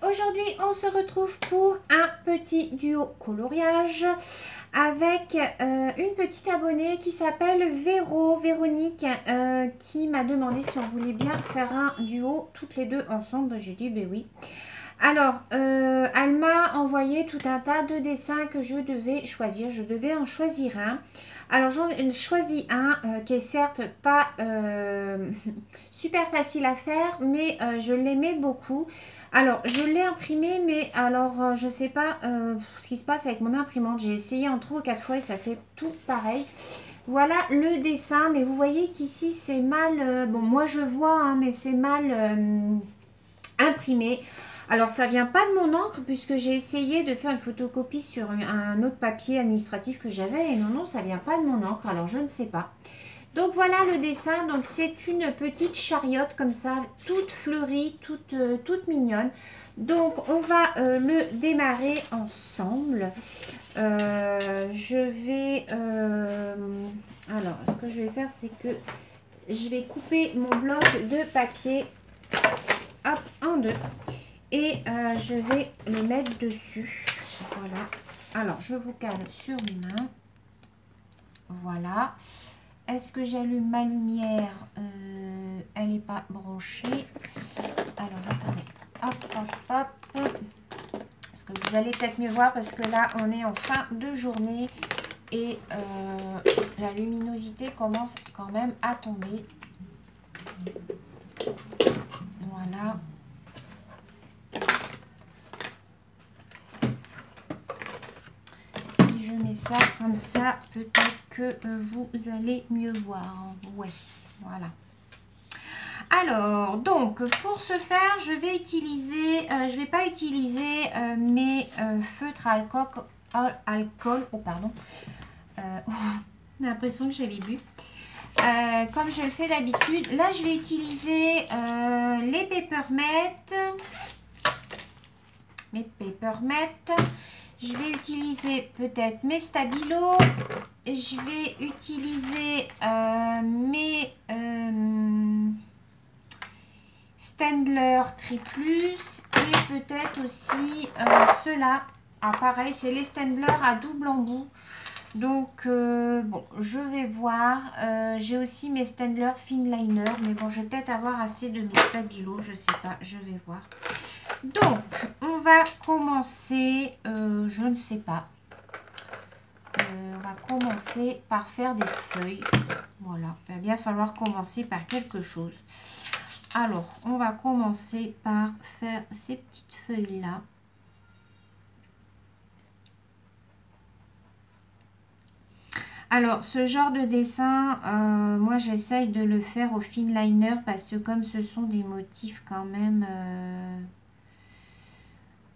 aujourd'hui on se retrouve pour un petit duo coloriage avec une petite abonnée qui s'appelle Véronique, qui m'a demandé si on voulait bien faire un duo toutes les deux ensemble. J'ai dit ben oui. Alors, elle m'a envoyé tout un tas de dessins que je devais choisir. Je devais en choisir un. Alors, j'en ai choisi un qui est certes pas super facile à faire, mais je l'aimais beaucoup. Alors, je l'ai imprimé, mais alors, je sais pas ce qui se passe avec mon imprimante. J'ai essayé en 3 ou 4 fois et ça fait tout pareil. Voilà le dessin, mais vous voyez qu'ici, c'est mal... bon, moi, je vois, hein, mais c'est mal imprimé. Alors, ça vient pas de mon encre puisque j'ai essayé de faire une photocopie sur un autre papier administratif que j'avais. Et non, ça vient pas de mon encre. Alors, je ne sais pas. Donc, voilà le dessin. Donc, c'est une petite chariote comme ça, toute fleurie, toute mignonne. Donc, on va le démarrer ensemble. Je vais... alors, ce que je vais faire, c'est que je vais couper mon bloc de papier. Hop, en deux. Et je vais le mettre dessus. Voilà. Alors, je vous cale sur mes mains. Voilà. Est-ce que j'allume ma lumière? Elle n'est pas branchée. Alors, attendez. Hop, hop, hop. Est-ce que vous allez peut-être mieux voir? Parce que là, on est en fin de journée. Et la luminosité commence quand même à tomber. Voilà. Je mets ça comme ça, peut-être que vous allez mieux voir. Ouais, voilà. Alors, donc, pour ce faire, je vais utiliser, je vais pas utiliser mes feutres à alcool. Oh, pardon. J'ai l'impression que j'avais bu. Comme je le fais d'habitude. Là, je vais utiliser les Papermate. Mes Papermate. Je vais utiliser peut-être mes Stabilo. Je vais utiliser mes Staedtler Triplus et peut-être aussi ceux-là. Ah, pareil, c'est les Staedtler à double embout. Donc, bon, je vais voir. J'ai aussi mes Staedtler Finliner. Mais bon, je vais peut-être avoir assez de mes Stabilo. Je sais pas, je vais voir. Donc, on va commencer, je ne sais pas, on va commencer par faire des feuilles. Voilà, il va bien falloir commencer par quelque chose. Alors, on va commencer par faire ces petites feuilles-là. Alors, ce genre de dessin, moi, j'essaye de le faire au finliner parce que comme ce sont des motifs quand même...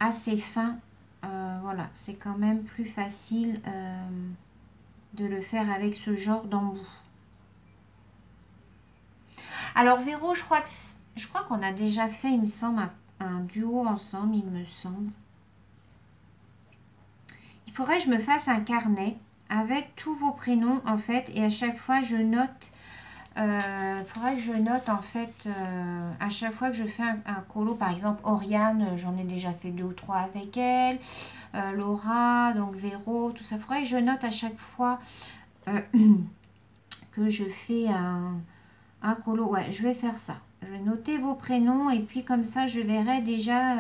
assez fin, voilà, c'est quand même plus facile de le faire avec ce genre d'embout. Alors Véro, je crois qu'on a déjà fait, il me semble, un duo ensemble, il me semble. Il faudrait que je me fasse un carnet avec tous vos prénoms en fait, et à chaque fois je note. Faudrait que je note en fait à chaque fois que je fais un colo, par exemple Oriane, j'en ai déjà fait 2 ou 3 avec elle, Laura, donc Véro, tout ça. Faudrait que je note à chaque fois que je fais un colo. Ouais, je vais faire ça. Je vais noter vos prénoms et puis comme ça je verrai déjà,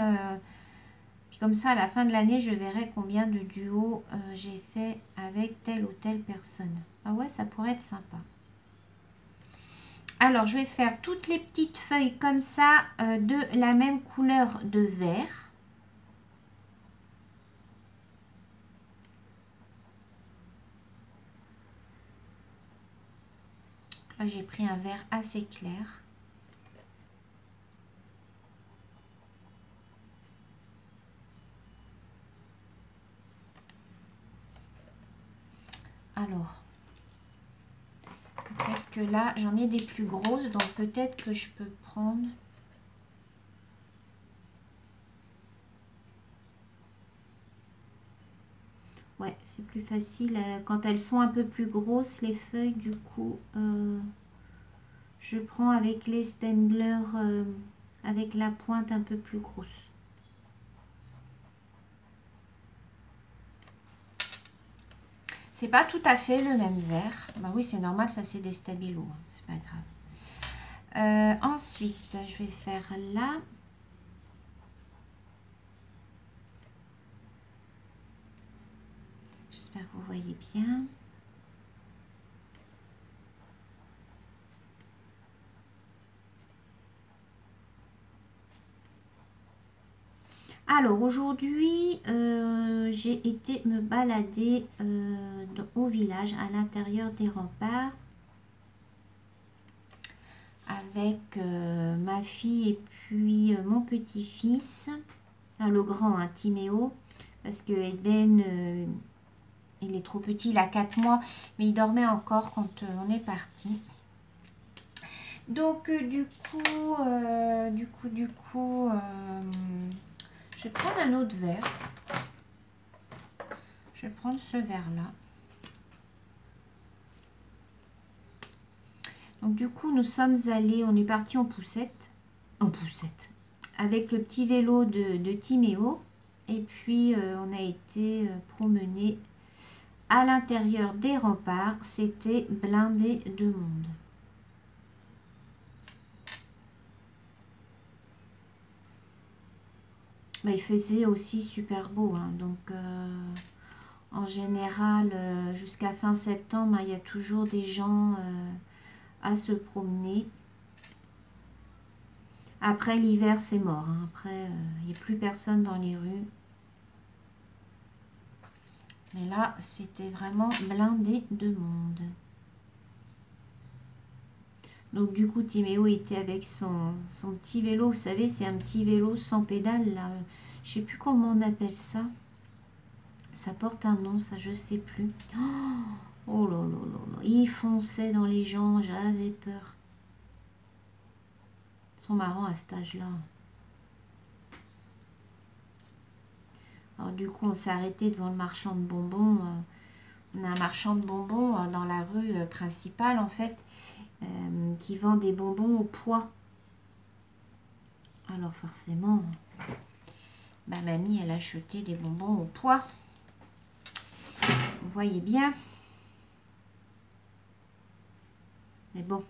puis comme ça à la fin de l'année je verrai combien de duos j'ai fait avec telle ou telle personne. Ah ouais, ça pourrait être sympa. Alors, je vais faire toutes les petites feuilles comme ça, de la même couleur de vert. Là, j'ai pris un vert assez clair. Alors, peut-être que là, j'en ai des plus grosses, donc peut-être que je peux prendre... Ouais, c'est plus facile. Quand elles sont un peu plus grosses, les feuilles, du coup, je prends avec les Staedtler, avec la pointe un peu plus grosse. C'est pas tout à fait le même vert. Bah oui, c'est normal, ça c'est des stabilos, hein, c'est pas grave. Ensuite, je vais faire là. J'espère que vous voyez bien. Alors aujourd'hui, j'ai été me balader au village, à l'intérieur des remparts, avec ma fille et puis mon petit-fils, le grand, hein, Timéo, parce que Eden, il est trop petit, il a 4 mois, mais il dormait encore quand on est parti. Donc du coup, je vais prendre un autre verre. Je vais prendre ce verre-là. Donc du coup, nous sommes allés, on est parti en poussette, avec le petit vélo de Timéo. Et puis, on a été promener à l'intérieur des remparts. C'était blindé de monde. Mais il faisait aussi super beau, hein, donc en général, jusqu'à fin septembre, il y a toujours des gens à se promener. Après l'hiver, c'est mort, hein. Après, il n'y a plus personne dans les rues. Mais là, c'était vraiment blindé de monde. Donc du coup, Timéo était avec son petit vélo. Vous savez, c'est un petit vélo sans pédale, là. Je ne sais plus comment on appelle ça. Ça porte un nom, ça, je sais plus. Oh là là là là. Il fonçait dans les gens, j'avais peur. Ils sont marrants à cet âge-là. Alors du coup, on s'est arrêté devant le marchand de bonbons. On a un marchand de bonbons dans la rue principale, en fait, qui vend des bonbons au poids. Alors forcément, ma mamie, elle a acheté des bonbons au poids. Vous voyez bien. Mais bon,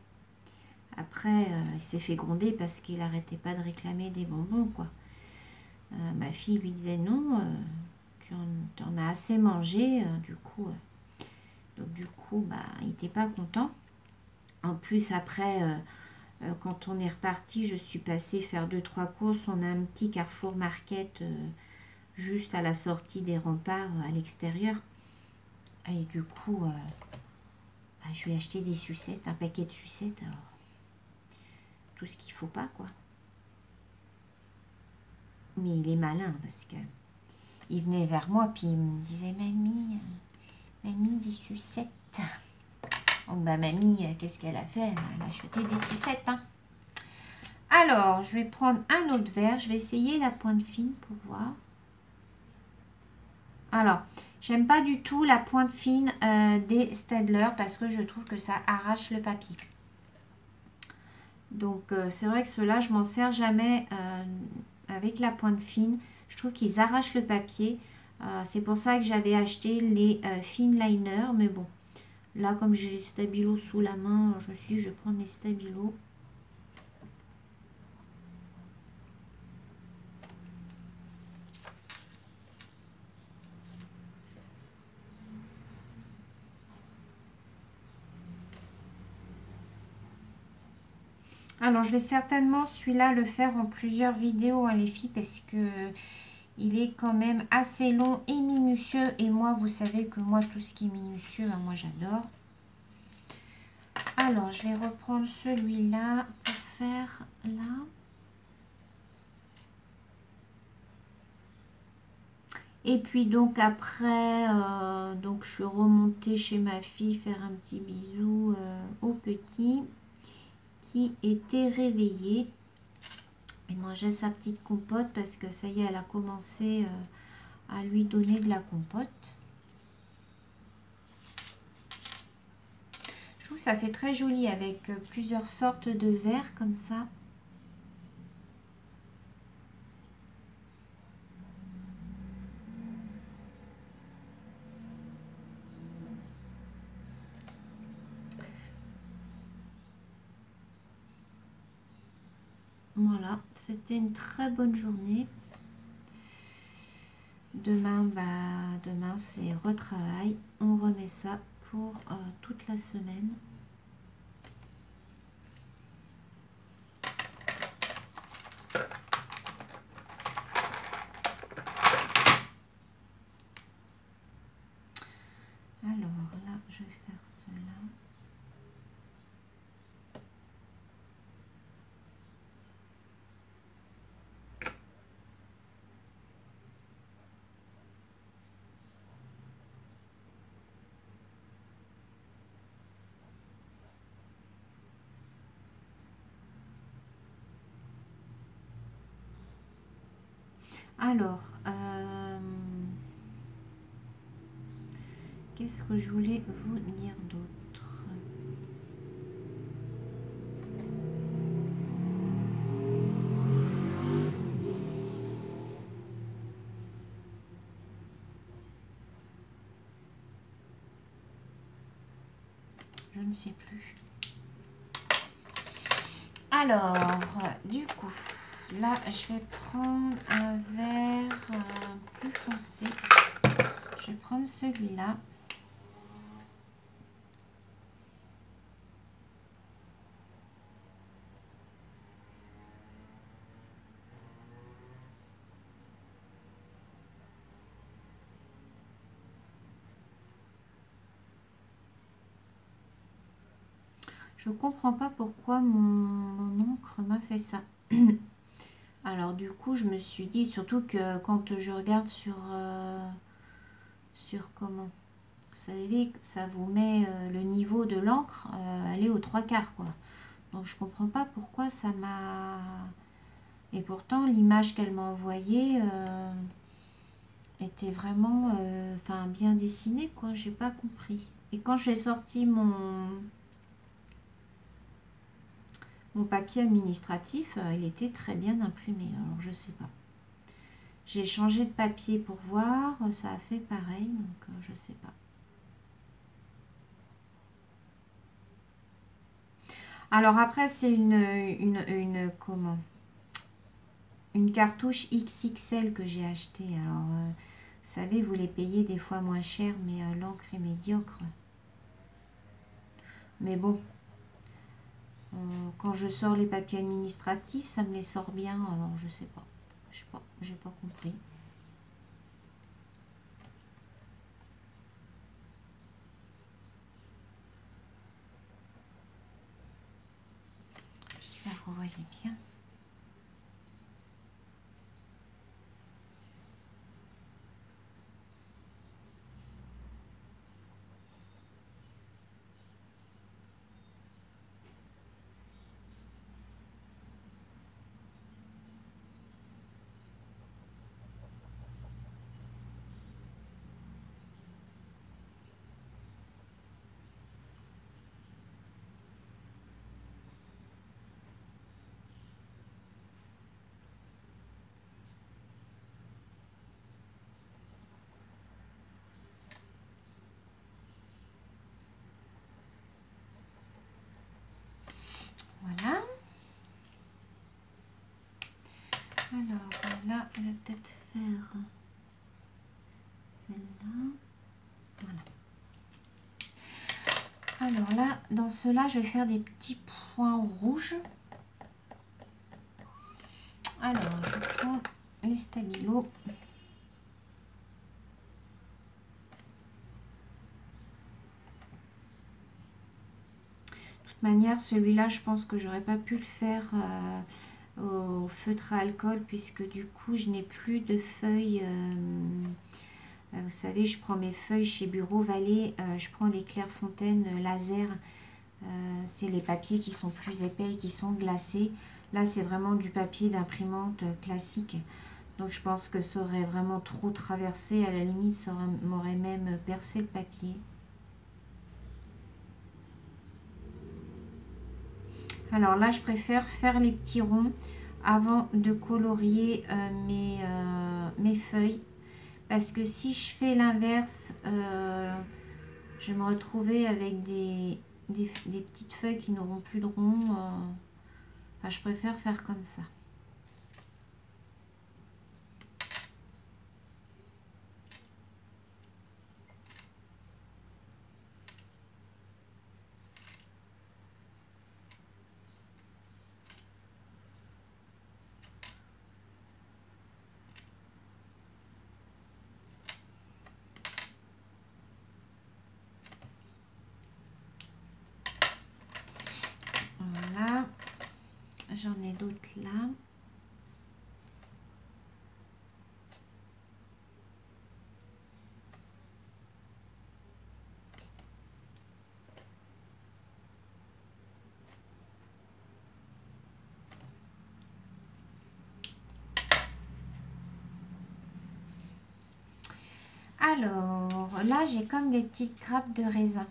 après, il s'est fait gronder parce qu'il n'arrêtait pas de réclamer des bonbons, quoi. Ma fille lui disait non, tu en as assez mangé, du coup. Donc du coup, bah, il n'était pas content. En plus, après, quand on est reparti, je suis passée faire 2-3 courses. On a un petit Carrefour Market juste à la sortie des remparts à l'extérieur. Et du coup, bah, je lui ai acheté des sucettes, un paquet de sucettes. Alors, tout ce qu'il faut pas, quoi. Mais il est malin parce que il venait vers moi puis il me disait mamie, des sucettes. Donc bah mamie, qu'est-ce qu'elle a fait? Elle a acheté des sucettes, hein. Alors, je vais prendre un autre verre. Je vais essayer la pointe fine pour voir. Alors, j'aime pas du tout la pointe fine des Staedtler parce que je trouve que ça arrache le papier. Donc, c'est vrai que ceux-là, je m'en sers jamais avec la pointe fine. Je trouve qu'ils arrachent le papier. C'est pour ça que j'avais acheté les Fine Liner. Mais bon, là, comme j'ai les Stabilo sous la main, je vais prendre les Stabilo. Alors, je vais certainement celui-là le faire en plusieurs vidéos, hein, les filles, parce que il est quand même assez long et minutieux. Et moi, vous savez que moi, tout ce qui est minutieux, hein, moi, j'adore. Alors, je vais reprendre celui-là pour faire là. Et puis, donc, après, donc, je suis remontée chez ma fille faire un petit bisou au petit qui était réveillé. Et mangeait sa petite compote parce que ça y est, elle a commencé à lui donner de la compote. Je trouve que ça fait très joli avec plusieurs sortes de verres comme ça. voilà, c'était une très bonne journée. Demain, demain c'est retravail. On remet ça pour toute la semaine. Alors là, je vais faire cela. Alors, qu'est-ce que je voulais vous dire d'autre? Je ne sais plus. Alors, du coup, là, je vais prendre un vert plus foncé. Je vais prendre celui-là. Je comprends pas pourquoi mon encre m'a fait ça. Alors du coup, je me suis dit, surtout que quand je regarde sur comment, vous savez, ça vous met le niveau de l'encre, elle est aux 3/4 quoi. Donc je comprends pas pourquoi ça m'a... Et pourtant, l'image qu'elle m'a envoyée était vraiment enfin bien dessinée quoi. J'ai pas compris. Et quand j'ai sorti mon papier administratif, il était très bien imprimé. Alors, je sais pas. J'ai changé de papier pour voir. Ça a fait pareil. Donc, je sais pas. Alors, après, c'est comment? Une cartouche XXL que j'ai achetée. Alors, vous savez, vous les payez des fois moins cher, mais l'encre est médiocre. Mais bon. Quand je sors les papiers administratifs, ça me les sort bien. Alors, je sais pas. Je sais pas. J'ai pas compris. J'espère que vous voyez bien. Voilà. Alors là, je vais peut-être faire celle-là. Voilà. Alors là, dans cela, je vais faire des petits points rouges. Alors, je prends les stabilos. De toute manière, celui-là, je pense que j'aurais pas pu le faire au feutre à alcool puisque du coup, je n'ai plus de feuilles. Vous savez, je prends mes feuilles chez Bureau Vallée, je prends les Clairefontaine laser. C'est les papiers qui sont plus épais et qui sont glacés. Là, c'est vraiment du papier d'imprimante classique. Donc, je pense que ça aurait vraiment trop traversé. À la limite, ça m'aurait même percé le papier. Alors là, je préfère faire les petits ronds avant de colorier mes feuilles. Parce que si je fais l'inverse, je vais me retrouver avec des petites feuilles qui n'auront plus de rond. Enfin, je préfère faire comme ça. J'en ai d'autres là. Alors, là, j'ai comme des petites grappes de raisin.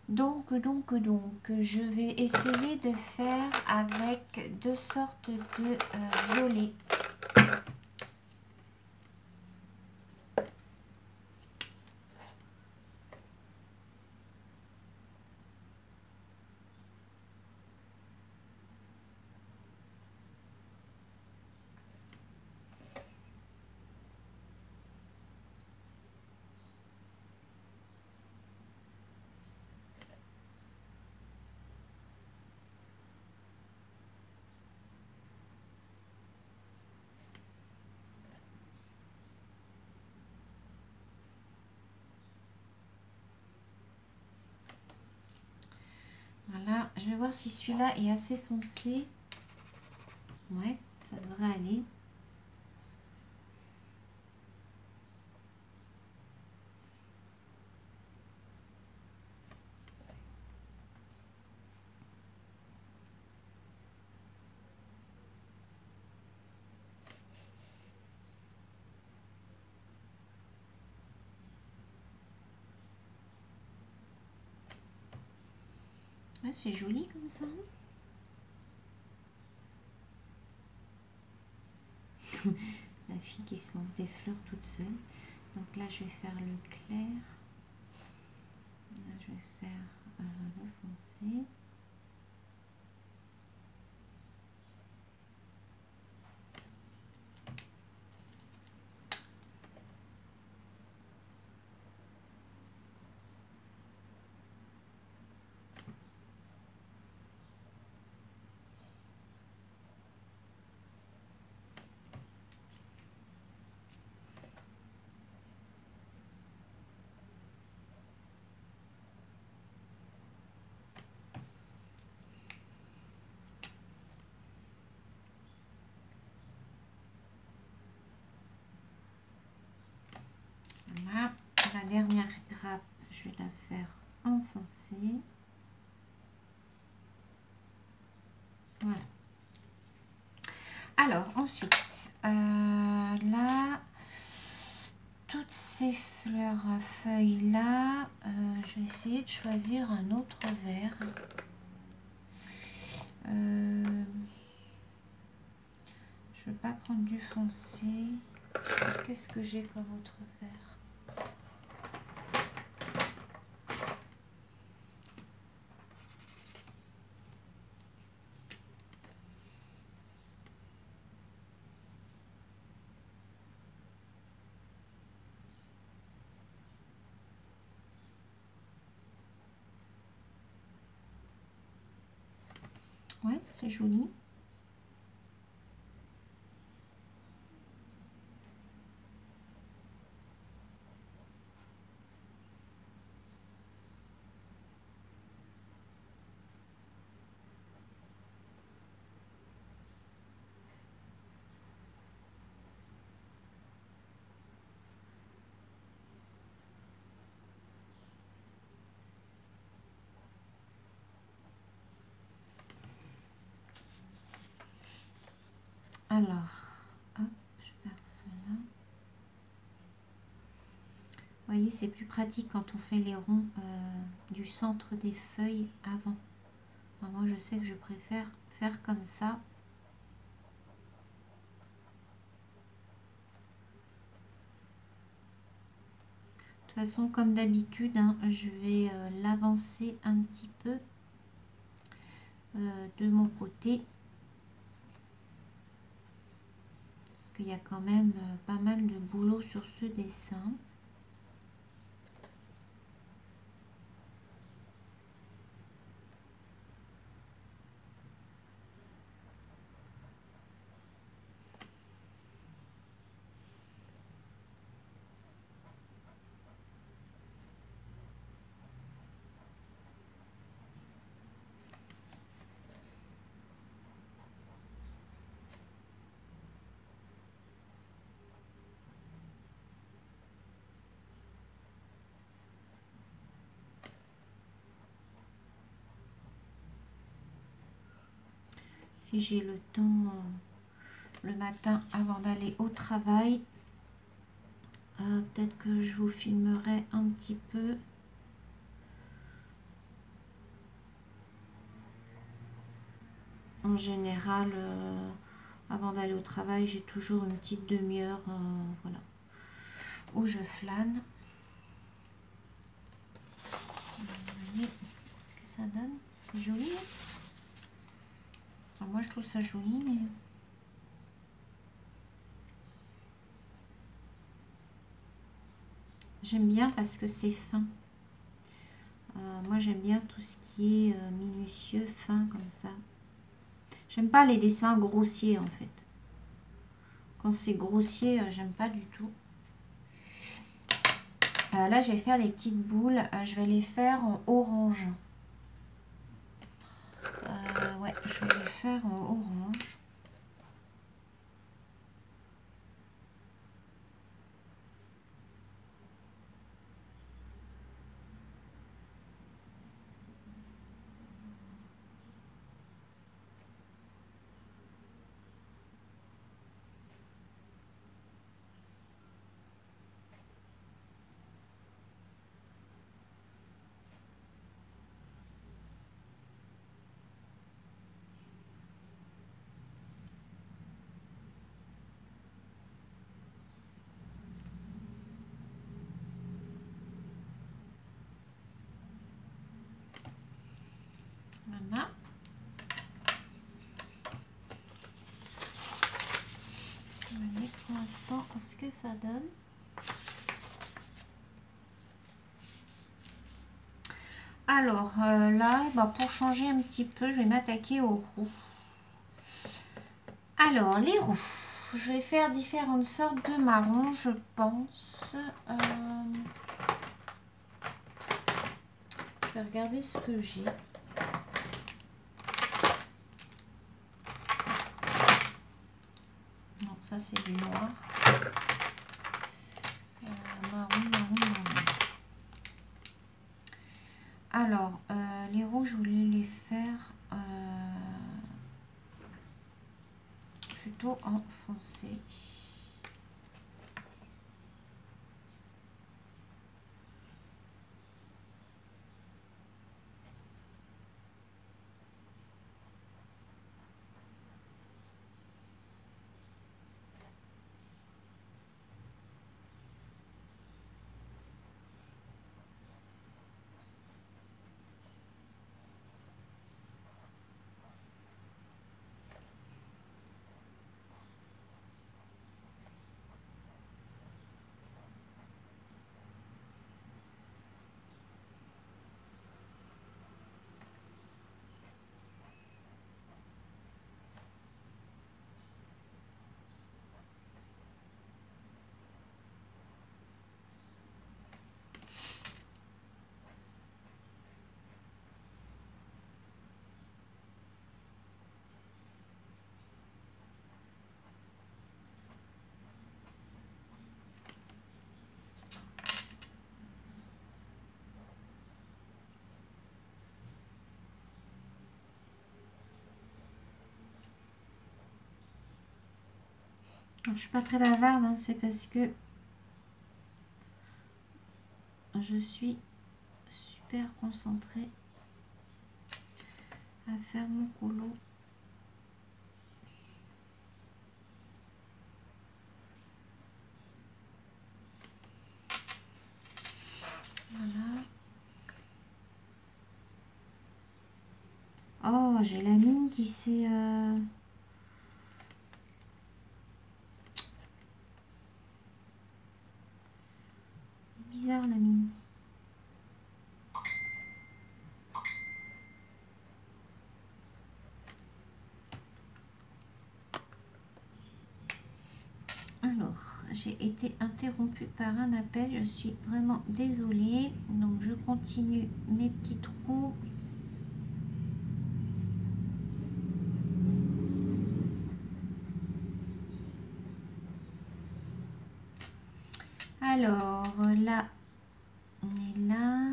Donc, je vais essayer de faire avec deux sortes de violets. Voilà, je vais voir si celui-là est assez foncé. Ouais, ça devrait aller. Ouais, c'est joli comme ça. La fille qui se lance des fleurs toute seule. Donc là, je vais faire le clair. Là, je vais faire le foncé. Voilà, la dernière grappe, je vais la faire enfoncer. Voilà. Alors, ensuite, là, toutes ces fleurs à feuilles là, je vais essayer de choisir un autre vert. Je ne veux pas prendre du foncé. Qu'est-ce que j'ai comme autre vert? Ouais, c'est joli. Alors, hop, je vais faire cela. Vous voyez, c'est plus pratique quand on fait les ronds du centre des feuilles avant. Enfin, moi, je sais que je préfère faire comme ça. De toute façon, comme d'habitude, hein, je vais l'avancer un petit peu de mon côté. Parce qu'il y a quand même pas mal de boulot sur ce dessin. si j'ai le temps le matin avant d'aller au travail. Peut-être que je vous filmerai un petit peu. En général, avant d'aller au travail, j'ai toujours une petite demi-heure, voilà, où je flâne. Vous voyez ce que ça donne? C'est joli, hein? Enfin, moi, je trouve ça joli, mais... J'aime bien parce que c'est fin. Moi, j'aime bien tout ce qui est minutieux, fin, comme ça. J'aime pas les dessins grossiers, en fait. Quand c'est grossier, j'aime pas du tout. Là, je vais faire des petites boules. Je vais les faire en orange. Ouais, je vais les faire en orange. Voilà. Voyez pour l'instant ce que ça donne. Alors là, pour changer un petit peu, je vais m'attaquer aux roues. Alors, les roues. Je vais faire différentes sortes de marrons, je pense. Je vais regarder ce que j'ai. Non, ça c'est du noir. Marron. Alors, les roues, je voulais les faire plutôt en foncé. Je suis pas très bavarde, hein, c'est parce que je suis super concentrée à faire mon colo. Voilà. Oh, j'ai la mine qui s'est... Bizarre la mine. Alors, j'ai été interrompue par un appel. Je suis vraiment désolée. Donc, je continue mes petits trous. Alors, là, on est là.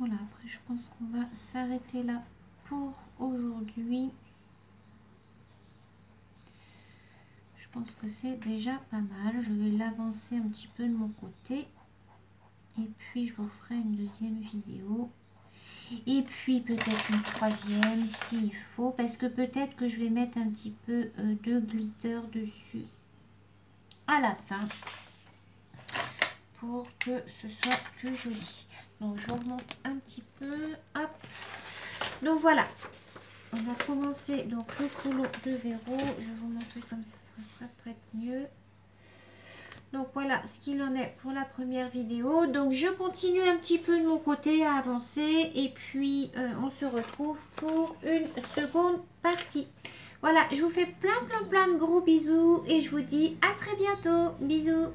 Voilà, après je pense qu'on va s'arrêter là pour aujourd'hui. Je pense que c'est déjà pas mal. Je vais l'avancer un petit peu de mon côté. Et puis je vous ferai une deuxième vidéo. Et puis peut-être une troisième s'il faut. Parce que peut-être que je vais mettre un petit peu de glitter dessus à la fin. Pour que ce soit plus joli. Donc je remonte un petit peu. Hop. Donc voilà. On a commencé donc le couloir de verrou. Je vais vous montrer comme ça sera très mieux. Donc voilà ce qu'il en est pour la première vidéo. Donc je continue un petit peu de mon côté à avancer. Et puis on se retrouve pour une seconde partie. Voilà, je vous fais plein de gros bisous. Et je vous dis à très bientôt. Bisous.